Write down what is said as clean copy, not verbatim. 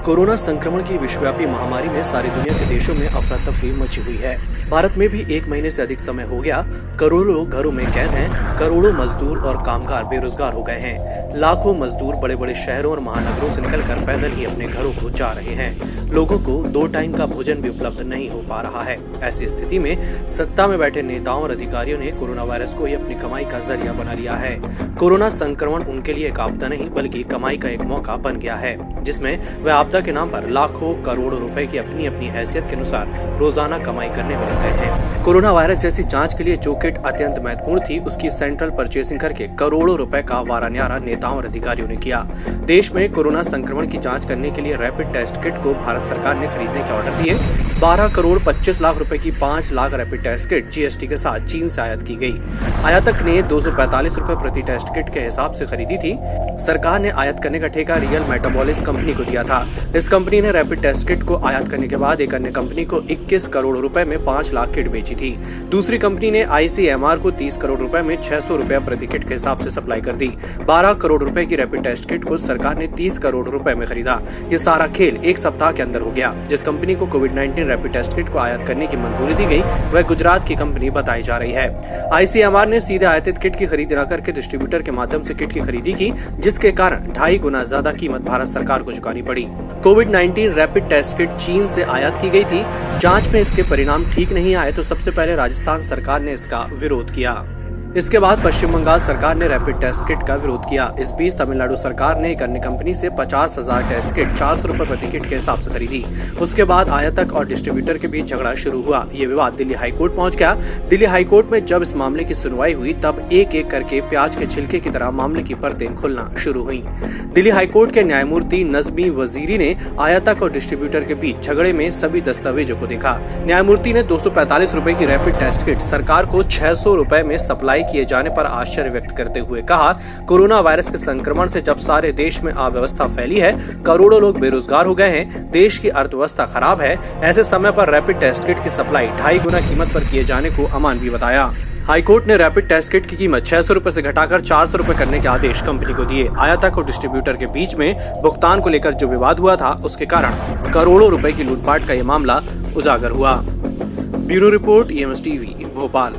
Corona संक्रमण की विश्वव्यापी महामारी में सारी दुनिया के देशों में अफरा तफरी मची हुई है। भारत में भी 1 महीने से अधिक समय हो गया। करोड़ों लोग घरों में कैद हैं। करोड़ों मजदूर और कामगार बेरोजगार हो गए हैं। लाखों मजदूर बड़े बड़े शहरों और महानगरों से निकलकर पैदल ही अपने घरों को जा रहे हैं। लोगों को 2 टाइम का भोजन भी उपलब्ध नहीं हो पा रहा है। ऐसी स्थिति में सत्ता में बैठे नेताओं और अधिकारियों ने कोरोना वायरस को ही अपनी कमाई का जरिया बना लिया है। कोरोना संक्रमण उनके लिए एक आपदा नहीं बल्कि कमाई का एक मौका बन गया है, जिसमें वह आपदा के नाम पर लाखों करोड़ों रुपए की अपनी अपनी हैसियत के अनुसार रोजाना कमाई करने में लग गए हैं। कोरोना वायरस जैसी जांच के लिए जो किट अत्यंत महत्वपूर्ण थी, उसकी सेंट्रल परचेसिंग करके करोड़ों रुपए का वारा न्यारा नेताओं और अधिकारियों ने किया। देश में कोरोना संक्रमण की जांच करने के लिए रैपिड टेस्ट किट को भारत सरकार ने खरीदने के ऑर्डर दिए। 12 करोड़ 25 लाख रुपए की 5 lakh rapid test kit GST के साथ चीन से आयात की गई। आयातक ने 245 रुपए प्रति टेस्ट किट के हिसाब से खरीदी थी। सरकार ने आयात करने का ठेका रियल मेटाबॉलिक्स कंपनी को दिया था। इस कंपनी ने रैपिड टेस्ट किट को आयात करने के बाद एक अन्य कंपनी को 21 करोड़ रुपए में 5 लाख किट बेची थी। दूसरी कंपनी ने आईसीएमआर को 30 करोड़ रुपए में 600 रुपए प्रति किट के हिसाब से सप्लाई कर दी। 12 करोड़ रुपए की रैपिड टेस्ट किट को सरकार ने 30 करोड़ रुपए में खरीदा। ये सारा खेल एक सप्ताह के अंदर हो गया। जिस कंपनी को कोविड-19 रैपिड टेस्ट किट को आयात करने की मंजूरी दी गई, वह गुजरात की कंपनी बताई जा रही है। आईसीएमआर ने सीधे आयातित किट की खरीद न करके डिस्ट्रीब्यूटर के माध्यम से किट की खरीदी की, जिसके कारण 2.5 गुना ज्यादा कीमत भारत सरकार को चुकानी पड़ी। कोविड-19 रैपिड टेस्ट किट चीन से आयात की गई थी। जांच में इसके परिणाम ठीक नहीं आए तो सबसे पहले राजस्थान सरकार ने इसका विरोध किया। इसके बाद पश्चिम बंगाल सरकार ने रैपिड टेस्ट किट का विरोध किया। इस बीच तमिलनाडु सरकार ने एक अन्य कंपनी से 50,000 टेस्ट किट 400 रुपए प्रति किट के हिसाब से खरीदी। उसके बाद आयातक और डिस्ट्रीब्यूटर के बीच झगड़ा शुरू हुआ। ये विवाद दिल्ली हाईकोर्ट पहुंच गया। दिल्ली हाईकोर्ट में जब इस मामले की सुनवाई हुई, तब एक एक करके प्याज के छिलके की तरह मामले की परतें खुलना शुरू हुई। दिल्ली हाईकोर्ट के न्यायमूर्ति नजमी वजीरी ने आयातक और डिस्ट्रीब्यूटर के बीच झगड़े में सभी दस्तावेजों को देखा। न्यायमूर्ति ने 245 रुपए की रैपिड टेस्ट किट सरकार को 600 रुपए में सप्लाई किए जाने पर आश्चर्य व्यक्त करते हुए कहा, कोरोना वायरस के संक्रमण से जब सारे देश में अव्यवस्था फैली है, करोड़ों लोग बेरोजगार हो गए हैं, देश की अर्थव्यवस्था खराब है, ऐसे समय पर रैपिड टेस्ट किट की सप्लाई 2.5 गुना कीमत पर किए जाने को अमानवीय बताया। हाईकोर्ट ने रैपिड टेस्ट किट की कीमत 600 रुपए से घटाकर 400 रुपए करने के आदेश कंपनी को दिए। आयातक और डिस्ट्रीब्यूटर के बीच में भुगतान को लेकर जो विवाद हुआ था, उसके कारण करोड़ों रुपए की लूटपाट का ये मामला उजागर हुआ। Bureau report, EMS TV, Bhopal.